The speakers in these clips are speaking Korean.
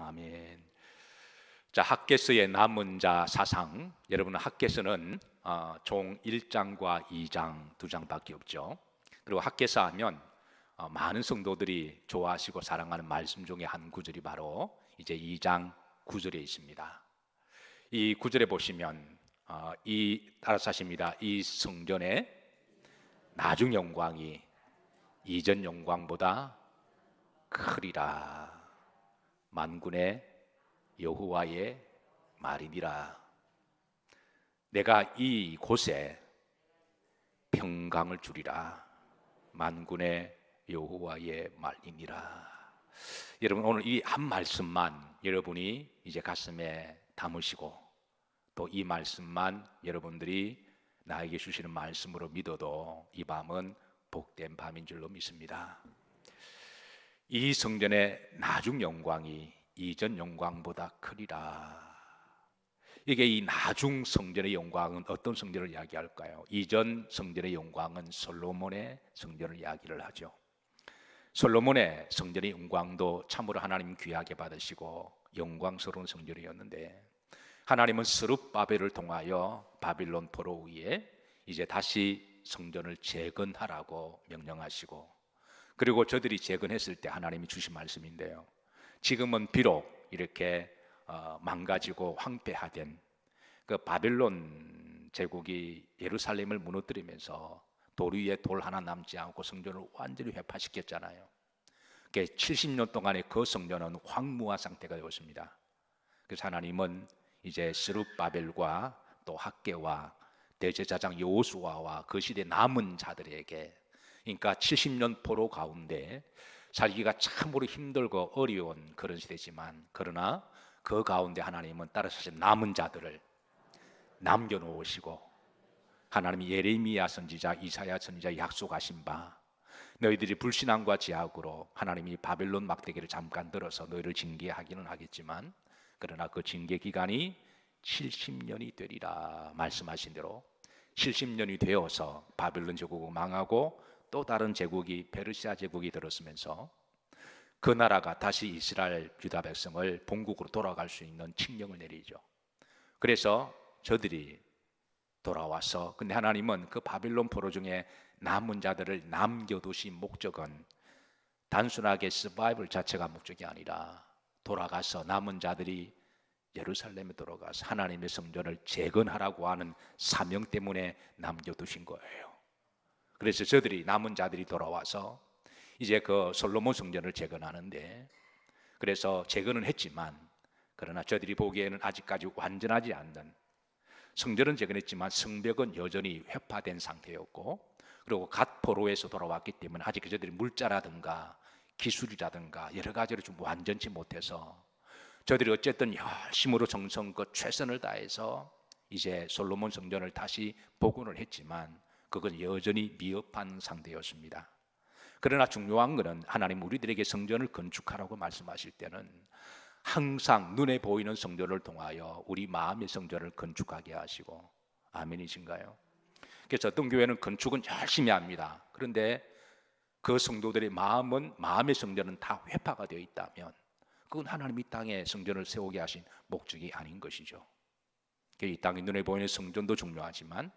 아멘. 자, 학개서의 남은 자 사상. 여러분, 학개서는 총 1장과 2장, 2장밖에 없죠. 그리고 학개서 하면 많은 성도들이 좋아하시고 사랑하는 말씀 중에 한 구절이 바로 이제 2장 9절에 있습니다. 이 구절에 보시면 따라서 하십니다. 이 성전의 나중 영광이 이전 영광보다 크리라. 만군의 여호와의 말이니라. 내가 이 곳에 평강을 주리라. 만군의 여호와의 말이니라. 여러분, 오늘 이 한 말씀만 여러분이 이제 가슴에 담으시고 또 이 말씀만 여러분들이 나에게 주시는 말씀으로 믿어도 이 밤은 복된 밤인 줄로 믿습니다. 이 성전의 나중 영광이 이전 영광보다 크리라. 이게 이 나중 성전의 영광은 어떤 성전을 이야기할까요? 이전 성전의 영광은 솔로몬의 성전을 이야기를 하죠. 솔로몬의 성전의 영광도 참으로 하나님 귀하게 받으시고 영광스러운 성전이었는데, 하나님은 스룹바벨을 통하여 바빌론 포로 위에 이제 다시 성전을 재건하라고 명령하시고, 그리고 저들이 재건했을 때 하나님이 주신 말씀인데요, 지금은 비록 이렇게 망가지고 황폐화된 그 바벨론 제국이 예루살렘을 무너뜨리면서 돌 위에 돌 하나 남지 않고 성전을 완전히 회파시켰잖아요. 70년 동안의 그 성전은 황무한 상태가 되었습니다. 그래서 하나님은 이제 스룹바벨과 또 학개와 대제사장 여호수아와 그 시대 남은 자들에게, 그러니까 70년 포로 가운데 살기가 참으로 힘들고 어려운 그런 시대지만, 그러나 그 가운데 하나님은 따라서 남은 자들을 남겨놓으시고, 하나님이 예레미야 선지자, 이사야 선지자 약속하신 바, 너희들이 불신앙과 제약으로 하나님이 바벨론 막대기를 잠깐 들어서 너희를 징계하기는 하겠지만, 그러나 그 징계 기간이 70년이 되리라 말씀하신 대로 70년이 되어서 바벨론 제국이 망하고 또 다른 제국이 페르시아 제국이 들었으면서 그 나라가 다시 이스라엘 유다 백성을 본국으로 돌아갈 수 있는 칙령을 내리죠. 그래서 저들이 돌아와서, 근데 하나님은 그 바빌론 포로 중에 남은 자들을 남겨두신 목적은 단순하게 서바이벌 자체가 목적이 아니라 돌아가서 남은 자들이 예루살렘에 돌아가서 하나님의 성전을 재건하라고 하는 사명 때문에 남겨두신 거예요. 그래서 저들이, 남은 자들이 돌아와서 이제 그 솔로몬 성전을 재건하는데, 그래서 재건은 했지만 그러나 저들이 보기에는 아직까지 완전하지 않는, 성전은 재건했지만 성벽은 여전히 회파된 상태였고, 그리고 갓 포로에서 돌아왔기 때문에 아직 저들이 물자라든가 기술이라든가 여러 가지로 좀 완전치 못해서 저들이 어쨌든 열심으로 정성껏 최선을 다해서 이제 솔로몬 성전을 다시 복원을 했지만 그건 여전히 미흡한 상태였습니다. 그러나 중요한 것은 하나님 우리들에게 성전을 건축하라고 말씀하실 때는 항상 눈에 보이는 성전을 통하여 우리 마음의 성전을 건축하게 하시고, 아멘이신가요? 그래서 어떤 교회는 건축은 열심히 합니다. 그런데 그 성도들의 마음의 성전은 다 회파가 되어 있다면 그건 하나님 이 땅에 성전을 세우게 하신 목적이 아닌 것이죠. 이 땅에 눈에 보이는 성전도 중요하지만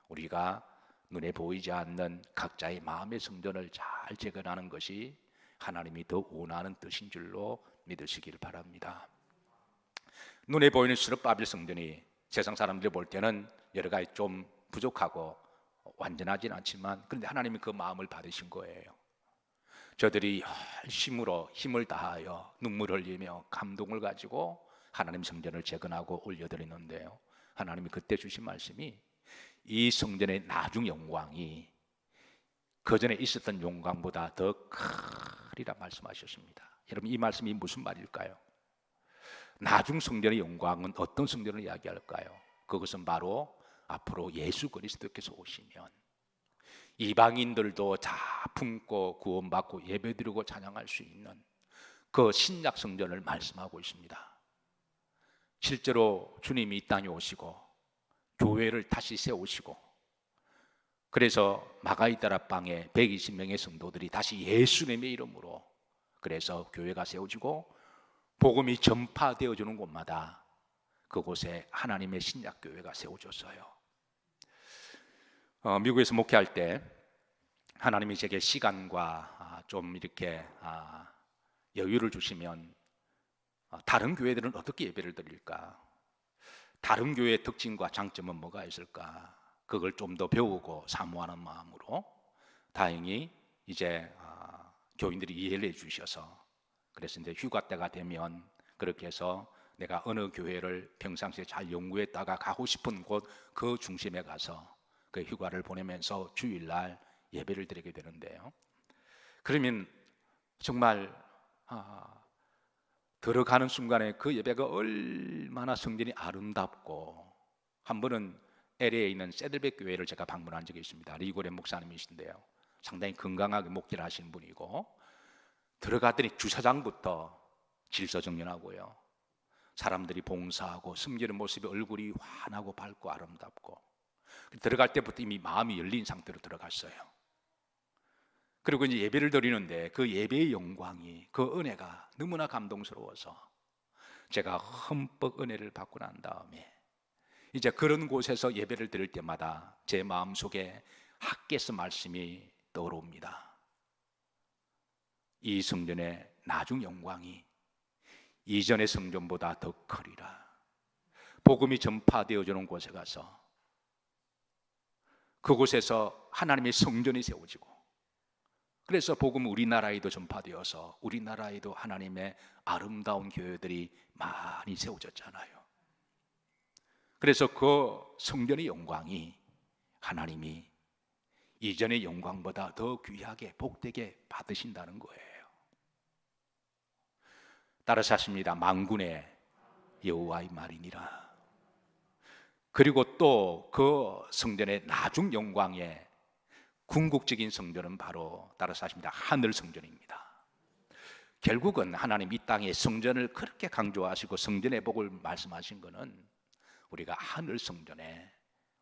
우리가 눈에 보이지 않는 각자의 마음의 성전을 잘 재건하는 것이 하나님이 더 원하는 뜻인 줄로 믿으시길 바랍니다. 눈에 보이는 스룹바벨 성전이 세상 사람들이 볼 때는 여러 가지 좀 부족하고 완전하진 않지만, 그런데 하나님이 그 마음을 받으신 거예요. 저들이 열심으로 힘을 다하여 눈물 흘리며 감동을 가지고 하나님 성전을 재건하고 올려드리는데요, 하나님이 그때 주신 말씀이 이 성전의 나중 영광이 그전에 있었던 영광보다 더 크리라 말씀하셨습니다. 여러분, 이 말씀이 무슨 말일까요? 나중 성전의 영광은 어떤 성전을 이야기할까요? 그것은 바로 앞으로 예수 그리스도께서 오시면 이방인들도 다 품고 구원받고 예배드리고 찬양할 수 있는 그 신약 성전을 말씀하고 있습니다. 실제로 주님이 이 땅에 오시고 교회를 다시 세우시고, 그래서 마가이다라방에 120명의 성도들이 다시 예수님의 이름으로, 그래서 교회가 세워지고 복음이 전파되어지는 곳마다 그곳에 하나님의 신약교회가 세워졌어요. 미국에서 목회할 때 하나님이 제게 시간과 좀 이렇게 여유를 주시면 다른 교회들은 어떻게 예배를 드릴까? 다른 교회의 특징과 장점은 뭐가 있을까? 그걸 좀 더 배우고 사모하는 마음으로 다행히 이제 교인들이 이해를 해주셔서, 그래서 이제 휴가 때가 되면 그렇게 해서 내가 어느 교회를 평상시에 잘 연구했다가 가고 싶은 곳 그 중심에 가서 그 휴가를 보내면서 주일날 예배를 드리게 되는데요. 그러면 정말 들어가는 순간에 그 예배가 얼마나 성전이 아름답고, 한 번은 LA에 있는 세들백 교회를 제가 방문한 적이 있습니다. 리고렌 목사님이신데요, 상당히 건강하게 목회를 하시는 분이고, 들어갔더니 주차장부터 질서정연하고요, 사람들이 봉사하고 섬기는 모습이 얼굴이 환하고 밝고 아름답고, 들어갈 때부터 이미 마음이 열린 상태로 들어갔어요. 그리고 이제 예배를 드리는데 그 예배의 영광이, 그 은혜가 너무나 감동스러워서 제가 흠뻑 은혜를 받고 난 다음에 이제 그런 곳에서 예배를 드릴 때마다 제 마음속에 학개서 말씀이 떠오릅니다. 이 성전의 나중 영광이 이전의 성전보다 더 크리라. 복음이 전파되어지는 곳에 가서 그곳에서 하나님의 성전이 세워지고, 그래서 복음은 우리나라에도 전파되어서 우리나라에도 하나님의 아름다운 교회들이 많이 세워졌잖아요. 그래서 그 성전의 영광이 하나님이 이전의 영광보다 더 귀하게 복되게 받으신다는 거예요. 따라서 하십니다. 만군의 여호와의 말이니라. 그리고 또 그 성전의 나중 영광의 궁극적인 성전은 바로, 따라서 하십니다, 하늘 성전입니다. 결국은 하나님 이 땅에 성전을 그렇게 강조하시고 성전의 복을 말씀하신 것은 우리가 하늘 성전에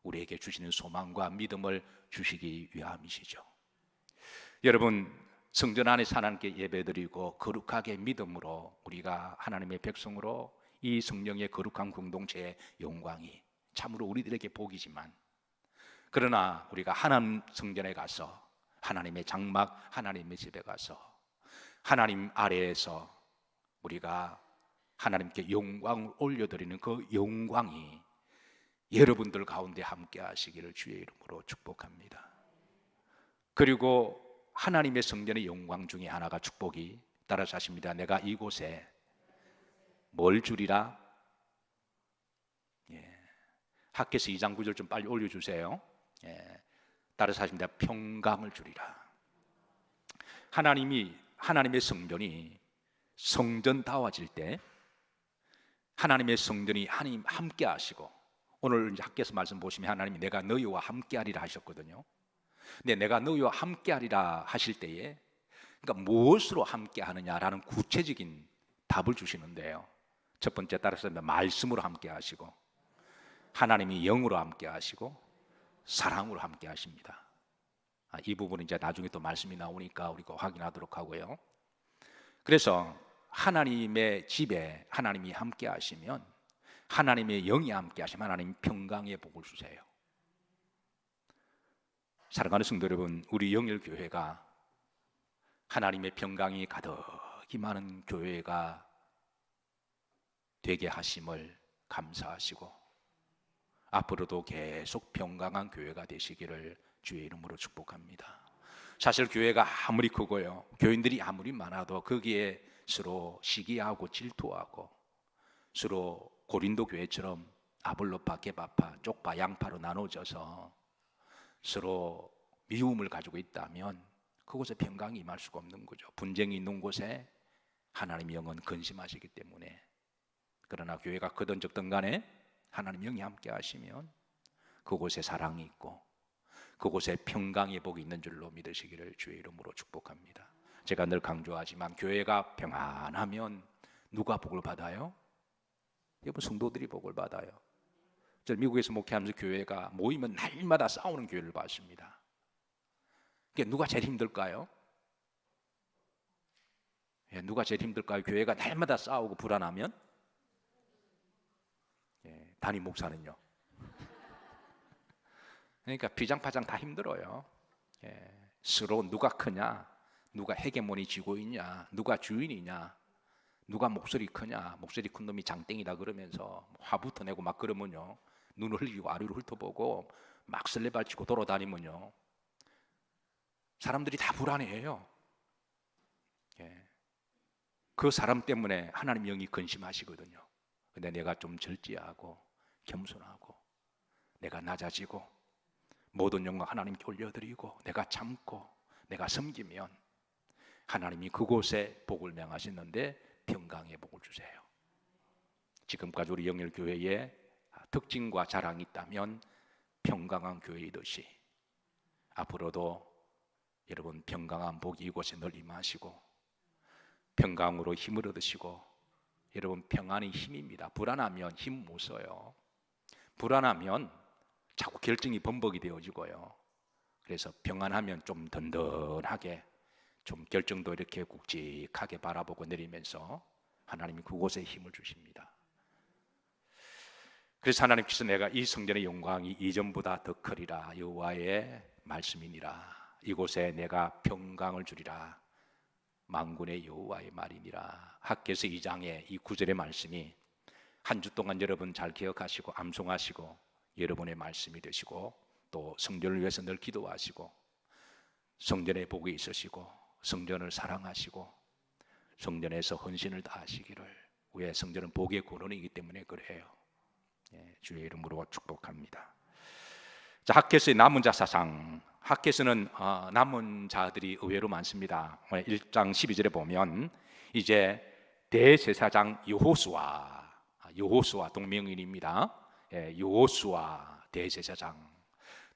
우리에게 주시는 소망과 믿음을 주시기 위함이시죠. 여러분, 성전 안에서 하나님께 예배드리고 거룩하게 믿음으로 우리가 하나님의 백성으로 이 성령의 거룩한 공동체의 영광이 참으로 우리들에게 복이지만, 그러나 우리가 하나님 성전에 가서 하나님의 장막, 하나님의 집에 가서 하나님 아래에서 우리가 하나님께 영광을 올려드리는 그 영광이 여러분들 가운데 함께 하시기를 주의 이름으로 축복합니다. 그리고 하나님의 성전의 영광 중에 하나가 축복이, 따라서 하십니다. 내가 이곳에 뭘 주리라? 학개서 2장 9절 좀 빨리 올려주세요. 따라서 하십니다. 평강을 주리라. 하나님의 성전이 성전다워질 때, 하나님의 성전이 하나님 함께 하시고, 오늘 이제 학개서 말씀 보시면 하나님이 내가 너희와 함께 하리라 하셨거든요. 근데 내가 너희와 함께 하리라 하실 때에, 그러니까 무엇으로 함께 하느냐라는 구체적인 답을 주시는데요. 첫 번째, 따라서 말씀으로 함께 하시고, 하나님이 영으로 함께 하시고, 사랑으로 함께 하십니다. 이 부분은 이제 나중에 또 말씀이 나오니까 우리가 확인하도록 하고요. 그래서 하나님의 집에 하나님이 함께 하시면, 하나님의 영이 함께 하시면 하나님 평강의 복을 주세요. 사랑하는 성도 여러분, 우리 영일교회가 하나님의 평강이 가득히 많은 교회가 되게 하심을 감사하시고, 앞으로도 계속 평강한 교회가 되시기를 주의 이름으로 축복합니다. 사실 교회가 아무리 크고요, 교인들이 아무리 많아도 거기에 서로 시기하고 질투하고, 서로 고린도 교회처럼 아볼로파, 게바파, 쪽파, 양파로 나눠져서 서로 미움을 가지고 있다면 그곳에 평강이 임할 수가 없는 거죠. 분쟁이 있는 곳에 하나님의 영은 근심하시기 때문에. 그러나 교회가 크든 적든 간에 하나님 영이 함께 하시면 그곳에 사랑이 있고 그곳에 평강의 복이 있는 줄로 믿으시기를 주의 이름으로 축복합니다. 제가 늘 강조하지만 교회가 평안하면 누가 복을 받아요? 여러분, 성도들이 복을 받아요. 저 미국에서 목회하면서 교회가 모이면 날마다 싸우는 교회를 봤습니다. 그게 누가 제일 힘들까요? 누가 제일 힘들까요? 교회가 날마다 싸우고 불안하면? 담임 목사는요? 그러니까 비장파장 다 힘들어요. 서로 누가 크냐, 누가 헤게모니 쥐고 있냐, 누가 주인이냐, 누가 목소리 크냐, 목소리 큰 놈이 장땡이다 그러면서 화부터 내고 막 그러면요, 눈을 흘리고 아래로 훑어보고 막 설레발치고 돌아다니면요, 사람들이 다 불안해해요. 그 사람 때문에 하나님 영이 근심하시거든요. 근데 내가 좀 절제하고 겸손하고 내가 낮아지고 모든 영광 하나님께 올려드리고 내가 참고 내가 섬기면 하나님이 그곳에 복을 명하시는데 평강의 복을 주세요. 지금까지 우리 영일교회에 특징과 자랑이 있다면 평강한 교회이듯이 앞으로도 여러분 평강한 복이 이곳에 널리 임하시고 평강으로 힘을 얻으시고, 여러분 평안이 힘입니다. 불안하면 힘 못 써요. 불안하면 자꾸 결정이 번복이 되어지고요. 그래서 평안하면 좀 든든하게 좀 결정도 이렇게 굵직하게 바라보고 내리면서 하나님이 그곳에 힘을 주십니다. 그래서 하나님께서 내가 이 성전의 영광이 이전보다 더 크리라 여호와의 말씀이니라, 이곳에 내가 평강을 주리라 만군의 여호와의 말이니라. 학개서 2장의 이 9절의 말씀이 한 주 동안 여러분 잘 기억하시고 암송하시고 여러분의 말씀이 되시고, 또 성전을 위해서 늘 기도하시고 성전의 복이 있으시고 성전을 사랑하시고 성전에서 헌신을 다하시기를. 왜? 성전은 복의 근원이기 때문에 그래요. 주의 이름으로 축복합니다. 자, 학개서의 남은 자 사상. 학개서는 남은 자들이 의외로 많습니다. 1장 12절에 보면 이제 대제사장 여호수아 동명인입니다. 여호수아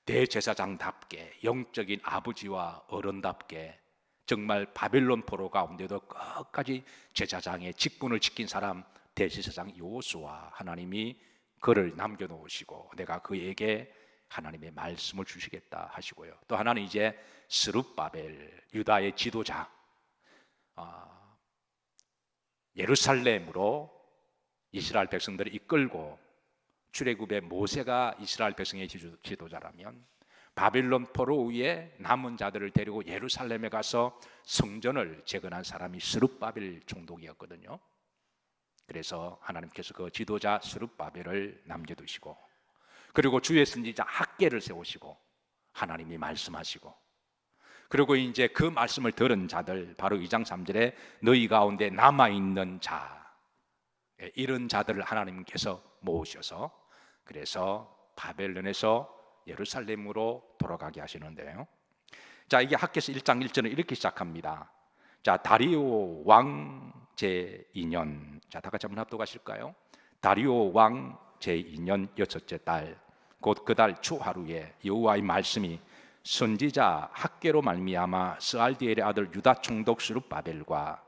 대제사장답게 영적인 아버지와 어른답게 정말 바벨론 포로 가운데도 끝까지 제사장의 직분을 지킨 사람 대제사장 여호수아, 하나님이 그를 남겨놓으시고 내가 그에게 하나님의 말씀을 주시겠다 하시고요. 또 하나는 이제 스룹바벨 유다의 지도자, 예루살렘으로 이스라엘 백성들을 이끌고, 출애굽의 모세가 이스라엘 백성의 지도자라면 바빌론 포로 위에 남은 자들을 데리고 예루살렘에 가서 성전을 재건한 사람이 스룹바벨 총독이었거든요. 그래서 하나님께서 그 지도자 스룹바벨을 남겨두시고, 그리고 주의 선지자 학개를 세우시고 하나님이 말씀하시고, 그리고 이제 그 말씀을 들은 자들, 바로 2장 3절에 너희 가운데 남아있는 자, 이런 자들을 하나님께서 모으셔서 그래서 바벨론에서 예루살렘으로 돌아가게 하시는데요. 자, 이게 학개서 1장 1절은 이렇게 시작합니다. 자, 다리오 왕 제2년. 자, 다 같이 한번 합독하실까요? 다리오 왕 제2년 여섯째 달, 곧 그 달 초하루에 여호와의 말씀이 선지자 학개로 말미암아 스알디엘의 아들 유다 총독 스룹바벨과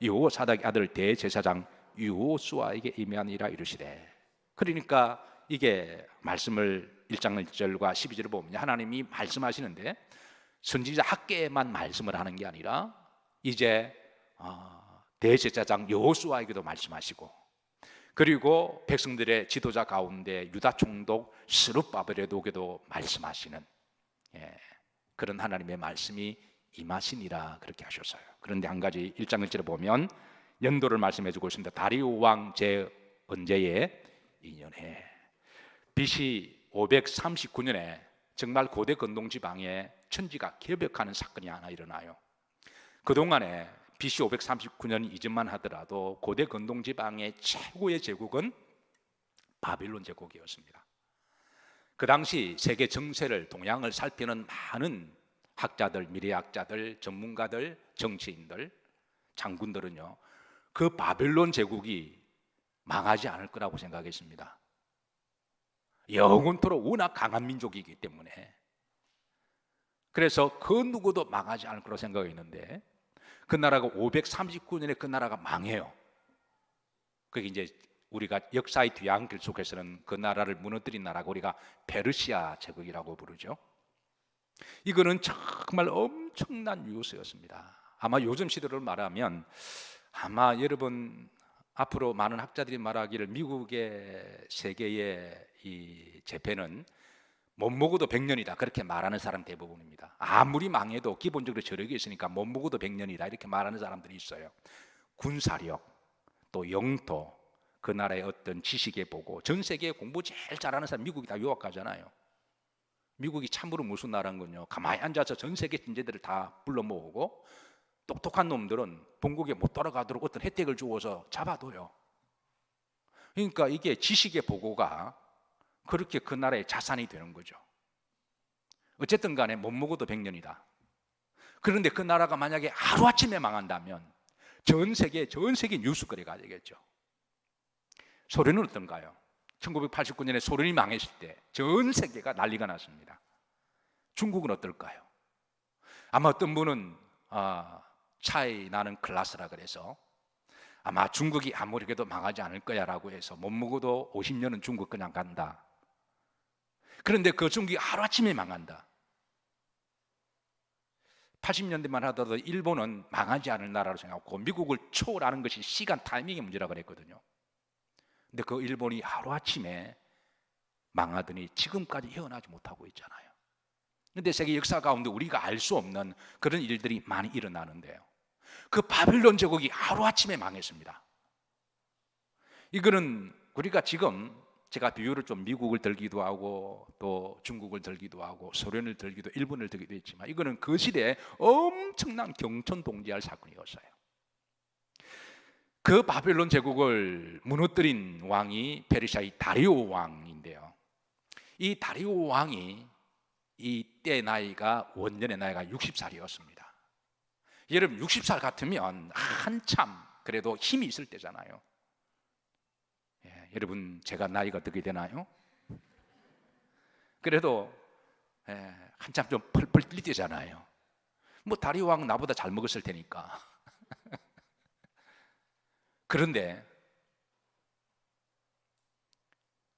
여호사닥의 아들 대제사장 여호수아에게 임하니라 이르시되. 그러니까 이게 말씀을 1장 1절과 12절을 보면 하나님이 말씀하시는데 선지자 학개에만 말씀을 하는 게 아니라 이제 대제사장 여호수아에게도 말씀하시고, 그리고 백성들의 지도자 가운데 유다 총독 스룹바벨에게도 말씀하시는 그런 하나님의 말씀이 임하시니라 그렇게 하셨어요. 그런데 한 가지 1장 1절에 보면 연도를 말씀해 주고 있습니다. 다리오 왕 제 언제의 2년에 BC 539년에 정말 고대 근동 지방에 천지가 개벽하는 사건이 하나 일어나요. 그동안에 BC 539년 이전만 하더라도 고대 근동 지방의 최고의 제국은 바빌론 제국이었습니다. 그 당시 세계 정세를, 동양을 살피는 많은 학자들, 미래학자들, 전문가들, 정치인들, 장군들은요, 그 바벨론 제국이 망하지 않을 거라고 생각했습니다. 영원토록 워낙 강한 민족이기 때문에. 그래서 그 누구도 망하지 않을 거라고 생각했는데 그 나라가 539년에 그 나라가 망해요. 그게 이제 우리가 역사의 뒤안길 속에서는 그 나라를 무너뜨린 나라가 우리가 페르시아 제국이라고 부르죠. 이거는 정말 엄청난 유효세였습니다. 아마 요즘 시대로 말하면 아마 여러분 앞으로 많은 학자들이 말하기를 미국의 세계의 이 재패는 못 먹어도 100년이다 그렇게 말하는 사람 대부분입니다. 아무리 망해도 기본적으로 저력이 있으니까 못 먹어도 100년이다 이렇게 말하는 사람들이 있어요. 군사력, 또 영토, 그 나라의 어떤 지식에 보고 전 세계에 공부 제일 잘하는 사람 미국이 다 유학 가잖아요. 미국이 참으로 무슨 나라인 건요, 가만히 앉아서 전 세계 진재들을 다 불러 모으고 똑똑한 놈들은 본국에 못 돌아가도록 어떤 혜택을 주어서 잡아둬요. 그러니까 이게 지식의 보고가 그렇게 그 나라의 자산이 되는 거죠. 어쨌든 간에 못 먹어도 100년이다. 그런데 그 나라가 만약에 하루아침에 망한다면 전 세계 뉴스거리가 되겠죠. 소련은 어떤가요? 1989년에 소련이 망했을 때 전 세계가 난리가 났습니다. 중국은 어떨까요? 아마 어떤 분은 차이 나는 클라스라 그래서 아마 중국이 아무리 그래도 망하지 않을 거야 라고 해서 못 먹어도 50년은 중국 그냥 간다. 그런데 그 중국이 하루아침에 망한다. 80년대만 하더라도 일본은 망하지 않을 나라로 생각하고 미국을 초월하는 것이 시간 타이밍의 문제라고 그랬거든요. 근데 그 일본이 하루아침에 망하더니 지금까지 헤어나지 못하고 있잖아요. 근데 세계 역사 가운데 우리가 알 수 없는 그런 일들이 많이 일어나는데요, 그 바빌론 제국이 하루아침에 망했습니다. 이거는 우리가 지금 제가 비유를 좀 미국을 들기도 하고 또 중국을 들기도 하고 소련을 들기도 일본을 들기도 했지만 이거는 그 시대에 엄청난 경천동지할 사건이었어요. 그 바벨론 제국을 무너뜨린 왕이 페르시아의 다리오 왕인데요, 이 다리오 왕이 이때 나이가 원년의 나이가 60살이었습니다. 여러분 60살 같으면 한참 그래도 힘이 있을 때잖아요. 여러분 제가 나이가 어떻게 되나요? 그래도 한참 좀 펄펄 뛸 때잖아요. 뭐 다리오 왕 나보다 잘 먹었을 테니까. 그런데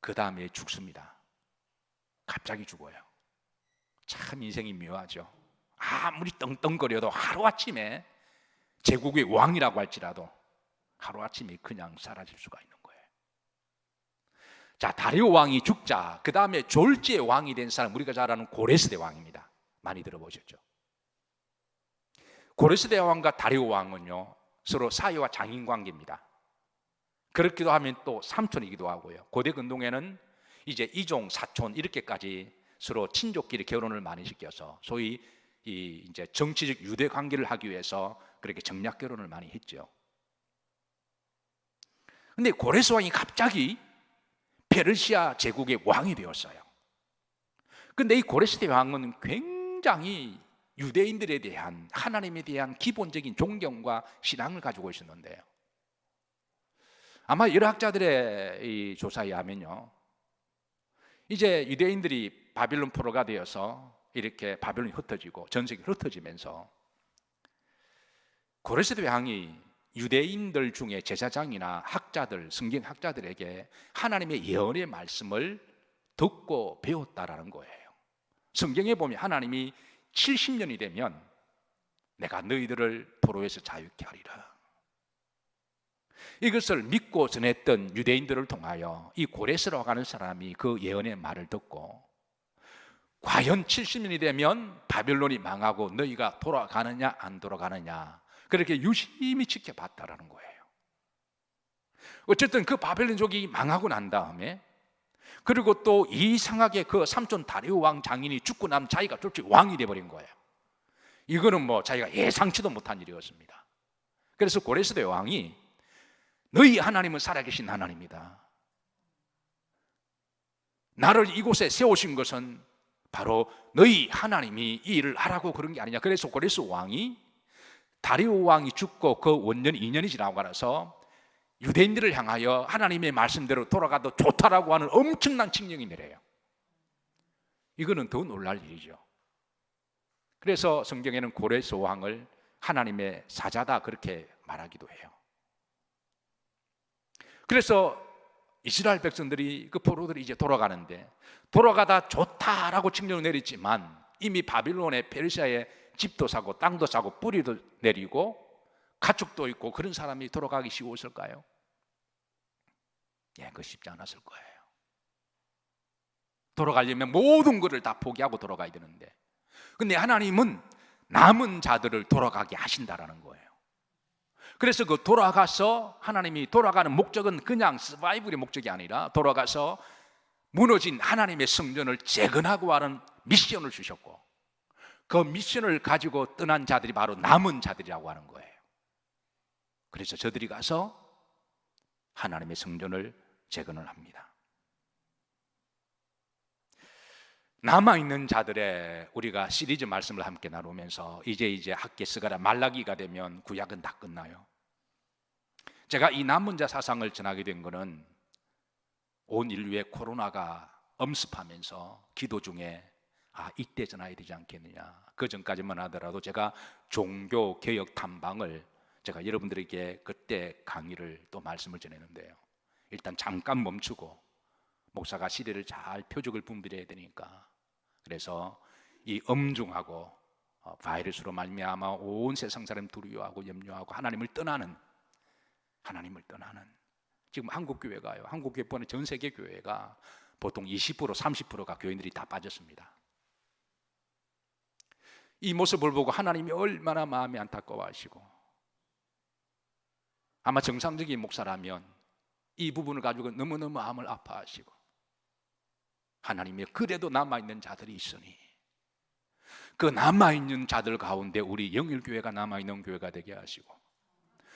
그 다음에 죽습니다. 갑자기 죽어요. 참 인생이 묘하죠. 아무리 떵떵거려도 하루아침에 제국의 왕이라고 할지라도 하루아침에 그냥 사라질 수가 있는 거예요. 자, 다리오 왕이 죽자 그 다음에 졸지의 왕이 된 사람, 우리가 잘 아는 고레스대 왕입니다. 많이 들어보셨죠? 고레스대 왕과 다리오 왕은요 서로 사이와 장인 관계입니다. 그렇기도 하면 또 삼촌이기도 하고요. 고대 근동에는 이제 이종, 사촌 이렇게까지 서로 친족끼리 결혼을 많이 시켜서 소위 이제 정치적 유대 관계를 하기 위해서 그렇게 정략 결혼을 많이 했죠. 근데 고레스 왕이 갑자기 페르시아 제국의 왕이 되었어요. 근데 이 고레스 왕은 굉장히 유대인들에 대한, 하나님에 대한 기본적인 존경과 신앙을 가지고 있었는데요, 아마 여러 학자들의 이 조사에 의하면요, 이제 유대인들이 바빌론 포로가 되어서 이렇게 바빌론이 흩어지고 전 세계가 흩어지면서 고레스 왕이 유대인들 중에 제사장이나 학자들, 성경 학자들에게 하나님의 예언의 말씀을 듣고 배웠다라는 거예요. 성경에 보면 하나님이 70년이 되면 내가 너희들을 포로에서 자유케 하리라, 이것을 믿고 전했던 유대인들을 통하여 이 고레스라고 하는 사람이 그 예언의 말을 듣고 과연 70년이 되면 바벨론이 망하고 너희가 돌아가느냐 안 돌아가느냐 그렇게 유심히 지켜봤다라는 거예요. 어쨌든 그 바벨론족이 망하고 난 다음에, 그리고 또 이상하게 그 삼촌 다리오 왕 장인이 죽고 나면 자기가 쫄쫄 왕이 돼버린 거예요. 이거는 뭐 자기가 예상치도 못한 일이었습니다. 그래서 고레스대 왕이 너희 하나님은 살아계신 하나님이다, 나를 이곳에 세우신 것은 바로 너희 하나님이 이 일을 하라고 그런 게 아니냐. 그래서 고레스 왕이 다리오 왕이 죽고 그 원년 2년이 지나고 나서 유대인들을 향하여 하나님의 말씀대로 돌아가도 좋다라고 하는 엄청난 칙령이 내려요. 이거는 더 놀랄 일이죠. 그래서 성경에는 고레스 왕을 하나님의 사자다 그렇게 말하기도 해요. 그래서 이스라엘 백성들이, 그 포로들이 이제 돌아가는데, 돌아가다 좋다라고 칙령을 내렸지만 이미 바빌론의 페르시아의 집도 사고 땅도 사고 뿌리도 내리고 가축도 있고 그런 사람이 돌아가기 쉬웠을까요? 예, 그 쉽지 않았을 거예요. 돌아가려면 모든 것을 다 포기하고 돌아가야 되는데, 근데 하나님은 남은 자들을 돌아가게 하신다라는 거예요. 그래서 그 돌아가서, 하나님이 돌아가는 목적은 그냥 서바이벌의 목적이 아니라 돌아가서 무너진 하나님의 성전을 재건하고 하는 미션을 주셨고, 그 미션을 가지고 떠난 자들이 바로 남은 자들이라고 하는 거예요. 그래서 저들이 가서 하나님의 성전을 재건을 합니다. 남아있는 자들의 우리가 시리즈 말씀을 함께 나누면서 이제 학개서가 말라기가 되면 구약은 다 끝나요. 제가 이 남은 자 사상을 전하게 된 것은 온 인류의 코로나가 엄습하면서 기도 중에 이때 전해야 되지 않겠느냐, 그 전까지만 하더라도 제가 종교 개혁 탐방을 제가 여러분들에게 그때 강의를 또 말씀을 전했는데요, 일단 잠깐 멈추고 목사가 시대를 잘 표적을 분별해야 되니까, 그래서 이 엄중하고 바이러스로 말미암아 온 세상 사람 두려워하고 염려하고 하나님을 떠나는 지금 한국 교회가요, 한국 교회뿐만 전 세계 교회가 보통 20% 30%가 교인들이 다 빠졌습니다. 이 모습을 보고 하나님이 얼마나 마음이 안타까워하시고, 아마 정상적인 목사라면 이 부분을 가지고 너무너무 마음을 아파하시고, 하나님이 그래도 남아있는 자들이 있으니 그 남아있는 자들 가운데 우리 영일교회가 남아있는 교회가 되게 하시고,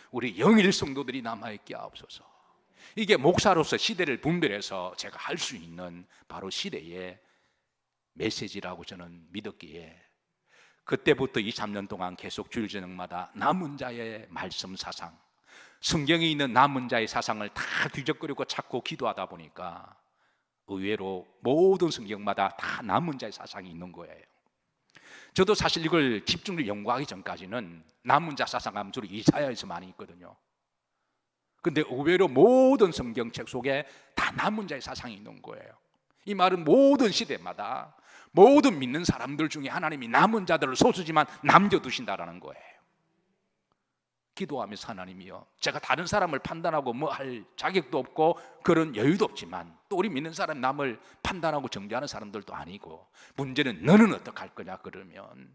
우리 영일 성도들이 남아있게 하옵소서. 이게 목사로서 시대를 분별해서 제가 할 수 있는 바로 시대의 메시지라고 저는 믿었기에, 그때부터 23년 동안 계속 주일 저녁마다 남은 자의 말씀 사상, 성경에 있는 남은 자의 사상을 다 뒤적거리고 찾고 기도하다 보니까 의외로 모든 성경마다 다 남은 자의 사상이 있는 거예요. 저도 사실 이걸 집중적으로 연구하기 전까지는 남은 자 사상하면 주로 이사야에서 많이 있거든요. 근데 의외로 모든 성경책 속에 다 남은 자의 사상이 있는 거예요. 이 말은 모든 시대마다 모든 믿는 사람들 중에 하나님이 남은 자들을 소수지만 남겨두신다라는 거예요. 기도하면서 하나님이요, 제가 다른 사람을 판단하고 뭐 할 자격도 없고 그런 여유도 없지만, 또 우리 믿는 사람 남을 판단하고 정죄하는 사람들도 아니고, 문제는 너는 어떻게 할 거냐 그러면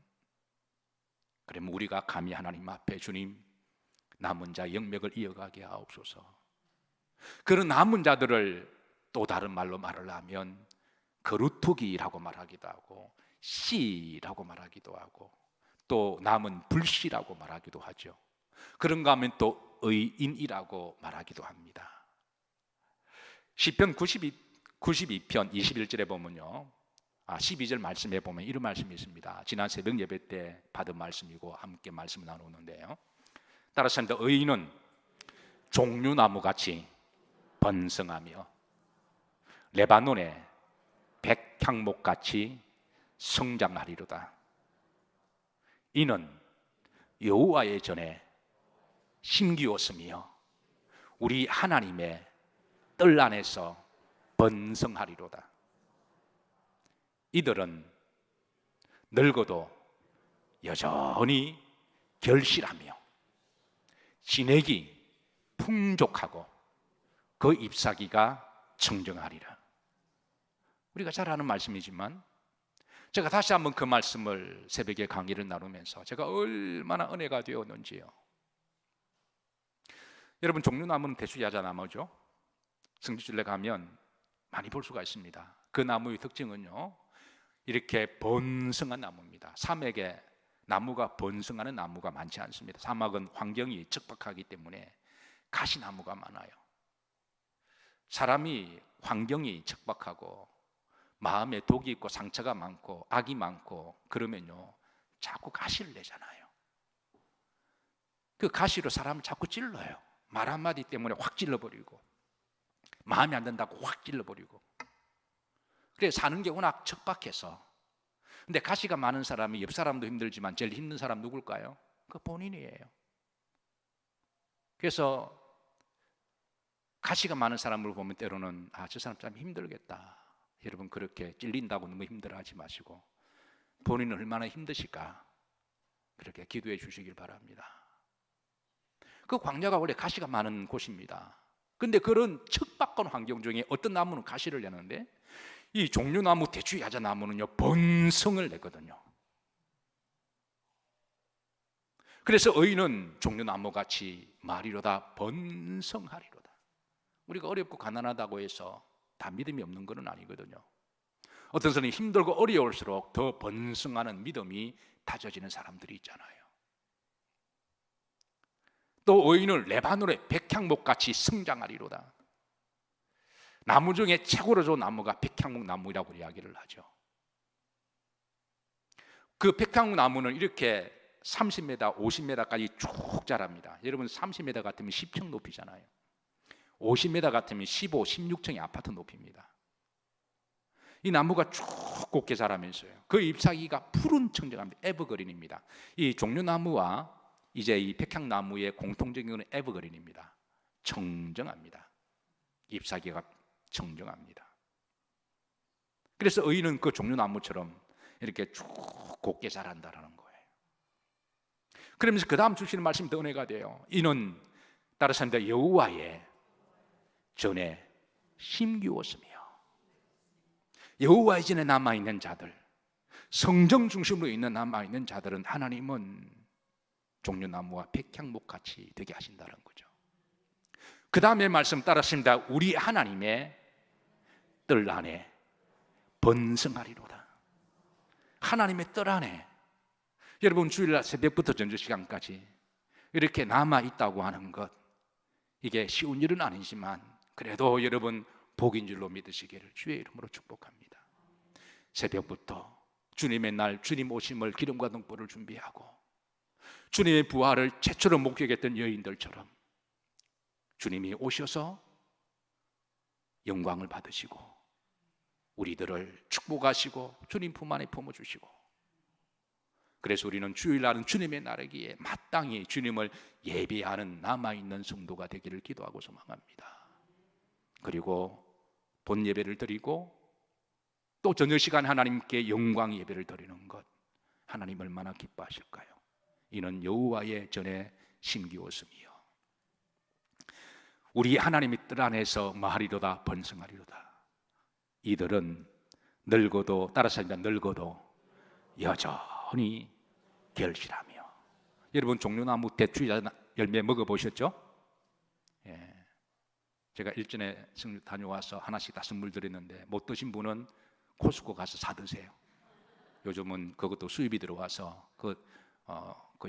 우리가 감히 하나님 앞에 주님, 남은 자 영맥을 이어가게 하옵소서. 그런 남은 자들을 또 다른 말로 말을 하면 거루투기라고 말하기도 하고, 씨라고 말하기도 하고, 또 남은 불씨라고 말하기도 하죠. 그런가 하면 또 의인이라고 말하기도 합니다. 시편 92편 21절에 보면요, 12절 말씀에 보면 이런 말씀이 있습니다. 지난 새벽 예배 때 받은 말씀이고 함께 말씀을 나누는데요, 따라서 합니다. 의인은 종류나무같이 번성하며 레바논의 백향목같이 성장하리로다. 이는 여호와의 전에 심기었으며 우리 하나님의 뜰 안에서 번성하리로다. 이들은 늙어도 여전히 결실하며 진액이 풍족하고 그 잎사귀가 청정하리라. 우리가 잘 아는 말씀이지만 제가 다시 한번 그 말씀을 새벽에 강의를 나누면서 제가 얼마나 은혜가 되었는지요. 여러분, 종류나무는 대수야자나무죠. 성지순례 가면 많이 볼 수가 있습니다. 그 나무의 특징은요, 이렇게 번성한 나무입니다. 사막에 나무가 번성하는 나무가 많지 않습니다. 사막은 환경이 척박하기 때문에 가시나무가 많아요. 사람이 환경이 척박하고 마음에 독이 있고 상처가 많고 악이 많고 그러면요, 자꾸 가시를 내잖아요. 그 가시로 사람을 자꾸 찔러요. 말 한마디 때문에 확 찔러버리고, 마음에 안 든다고 확 찔러버리고. 그래서 사는 게 워낙 척박해서. 근데 가시가 많은 사람이 옆 사람도 힘들지만 제일 힘든 사람 누굴까요? 그 본인이에요. 그래서 가시가 많은 사람을 보면 때로는 저 사람 참 힘들겠다. 여러분, 그렇게 찔린다고 너무 힘들어하지 마시고 본인은 얼마나 힘드실까 그렇게 기도해 주시길 바랍니다. 그 광야가 원래 가시가 많은 곳입니다. 근데 그런 척박한 환경 중에 어떤 나무는 가시를 내는데 이 종려나무, 대추, 야자나무는요 번성을 내거든요. 그래서 의인은 종려나무 같이 마리로다 번성하리로다. 우리가 어렵고 가난하다고 해서 다 믿음이 없는 것은 아니거든요. 어떤 사람이 힘들고 어려울수록 더 번성하는 믿음이 다져지는 사람들이 있잖아요. 또 의인은 레바논의 백향목같이 성장하리로다. 나무 중에 최고로 좋은 나무가 백향목 나무라고 이야기를 하죠. 그 백향목 나무는 이렇게 30m, 50m까지 쭉 자랍니다. 여러분 30m 같으면 10층 높이잖아요. 50m 같으면 15, 16층의 아파트 높이입니다. 이 나무가 쭉 곱게 자라면서요, 그 잎사귀가 푸른 청정합니다. 에버그린입니다. 이 종려나무와 이제 이 백향나무의 공통적인 것은 에버그린입니다. 청정합니다. 잎사귀가 청정합니다. 그래서 의인은 그 종려나무처럼 이렇게 쭉 곱게 자란다는 거예요. 그러면서 그 다음 주시는 말씀이 더 은혜가 돼요. 이는 따라서 합니다. 여호와의 전에 심기웠으며, 여호와의 전에 남아있는 자들, 성정 중심으로 있는 남아있는 자들은 하나님은 종려나무와 백향목같이 되게 하신다는 거죠. 그 다음에 말씀 따랐습니다. 우리 하나님의 뜰 안에 번성하리로다. 하나님의 뜰 안에, 여러분 주일날 새벽부터 전주시간까지 이렇게 남아있다고 하는 것, 이게 쉬운 일은 아니지만 그래도 여러분 복인 줄로 믿으시기를 주의 이름으로 축복합니다. 새벽부터 주님의 날, 주님 오심을 기름과 등불을 준비하고 주님의 부활을 최초로 목격했던 여인들처럼 주님이 오셔서 영광을 받으시고 우리들을 축복하시고 주님 품 안에 품어주시고, 그래서 우리는 주일날은 주님의 날이기에 마땅히 주님을 예배하는 남아있는 성도가 되기를 기도하고 소망합니다. 그리고 본 예배를 드리고 또 저녁 시간 하나님께 영광 예배를 드리는 것, 하나님 얼마나 기뻐하실까요? 이는 여호와의 전에 심기웠으며 우리 하나님의 뜰 안에서 마하리로다 번성하리로다. 이들은 늙어도, 따라서 늙어도 여전히 결실하며. 여러분 종려나무 대추 열매 먹어보셨죠? 예. 제가 일전에 성주 다녀와서 하나씩 다 선물 드렸는데 못 드신 분은 코스코 가서 사 드세요. 요즘은 그것도 수입이 들어와서 그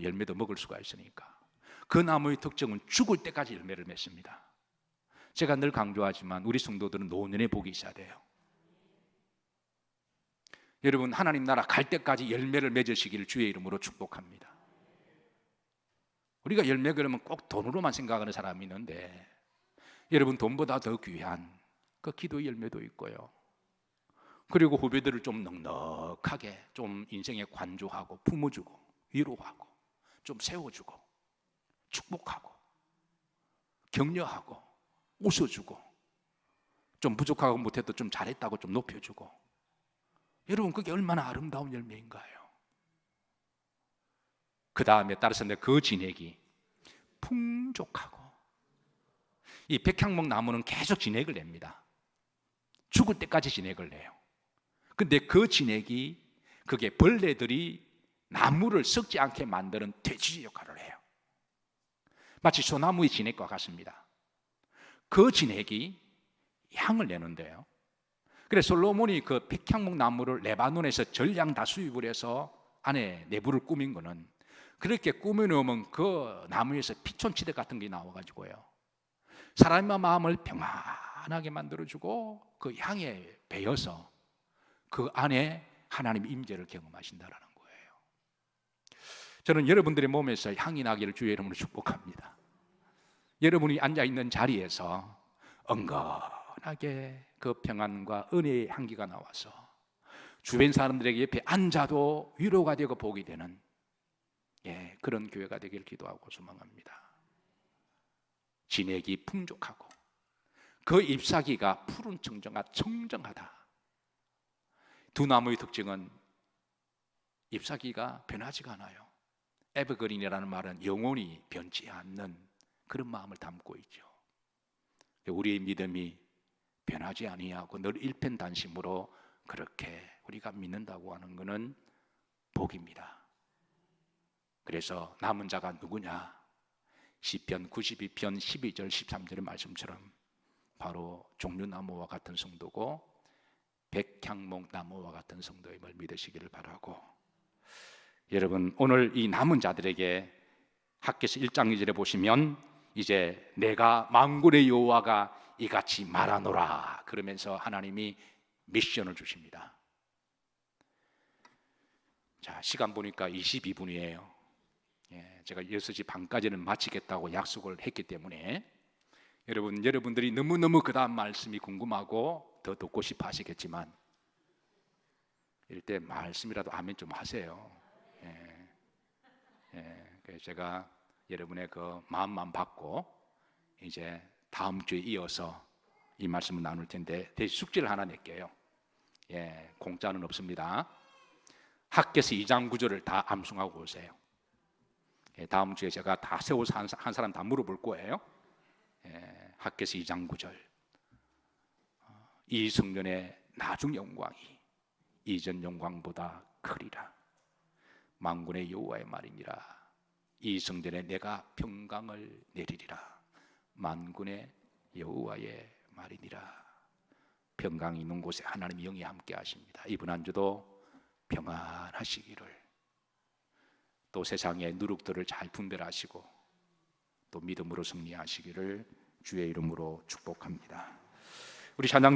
열매도 먹을 수가 있으니까. 그 나무의 특징은 죽을 때까지 열매를 맺습니다. 제가 늘 강조하지만 우리 성도들은 노년에 복이 있어야 돼요. 여러분 하나님 나라 갈 때까지 열매를 맺으시기를 주의 이름으로 축복합니다. 우리가 열매 그러면 꼭 돈으로만 생각하는 사람이 있는데, 여러분 돈보다 더 귀한 그 기도의 열매도 있고요, 그리고 후배들을 좀 넉넉하게 좀 인생에 관조하고 품어주고 위로하고 좀 세워주고 축복하고 격려하고 웃어주고 좀 부족하고 못해도 좀 잘했다고 좀 높여주고, 여러분 그게 얼마나 아름다운 열매인가요? 그 다음에 따라서 그 진액이 풍족하고, 이 백향목 나무는 계속 진액을 냅니다. 죽을 때까지 진액을 내요. 근데 그 진액이, 그게 벌레들이 나무를 썩지 않게 만드는 돼지 역할을 해요. 마치 소나무의 진액과 같습니다. 그 진액이 향을 내는데요, 그래서 솔로몬이 그 백향목 나무를 레바논에서 전량 다 수입을 해서 안에 내부를 꾸민 거는, 그렇게 꾸며놓으면 그 나무에서 피톤치드 같은 게 나와가지고요, 사람의 마음을 평안하게 만들어주고 그 향에 배어서 그 안에 하나님의 임재를 경험하신다는 거예요. 저는 여러분들의 몸에서 향이 나기를 주의 이름으로 축복합니다. 여러분이 앉아있는 자리에서 은근하게 그 평안과 은혜의 향기가 나와서 주변 사람들에게 옆에 앉아도 위로가 되고 복이 되는, 그런 교회가 되길 기도하고 소망합니다. 진액이 풍족하고 그 잎사귀가 푸른 청정하다. 두 나무의 특징은 잎사귀가 변하지가 않아요. 에버그린이라는 말은 영원히 변치 않는 그런 마음을 담고 있죠. 우리의 믿음이 변하지 아니하고 늘 일편단심으로 그렇게 우리가 믿는다고 하는 것은 복입니다. 그래서 남은 자가 누구냐? 시편 92편 12절 13절의 말씀처럼 바로 종려나무와 같은 성도고 백향목나무와 같은 성도임을 믿으시기를 바라고, 여러분 오늘 이 남은 자들에게 학개서 1장 2절에 보시면 이제 내가 만군의 여호와가 이같이 말하노라 그러면서 하나님이 미션을 주십니다. 자, 시간 보니까 22분이에요. 제가 6시 반까지는 마치겠다고 약속을 했기 때문에 여러분들이 너무너무 그 다음 말씀이 궁금하고 더 듣고 싶어 하시겠지만 이럴 때 말씀이라도 아멘 좀 하세요. 그래서 제가 여러분의 그 마음만 받고 이제 다음 주에 이어서 이 말씀을 나눌 텐데 대신 숙제를 하나 낼게요. 공짜는 없습니다. 학개서 2장 9절을 다 암송하고 오세요. 다음 주에 제가 다 세워서 한 사람 다 물어볼 거예요. 학개서 2장 9절. 이 성전의 나중 영광이 이전 영광보다 크리라. 만군의 여호와의 말이니라. 이 성전에 내가 평강을 내리리라. 만군의 여호와의 말이니라. 평강이 있는 곳에 하나님의 영이 함께 하십니다. 이번 한 주도 평안하시기를, 또 세상의 누룩들을 잘 분별하시고 또 믿음으로 승리하시기를 주의 이름으로 축복합니다. 우리 찬양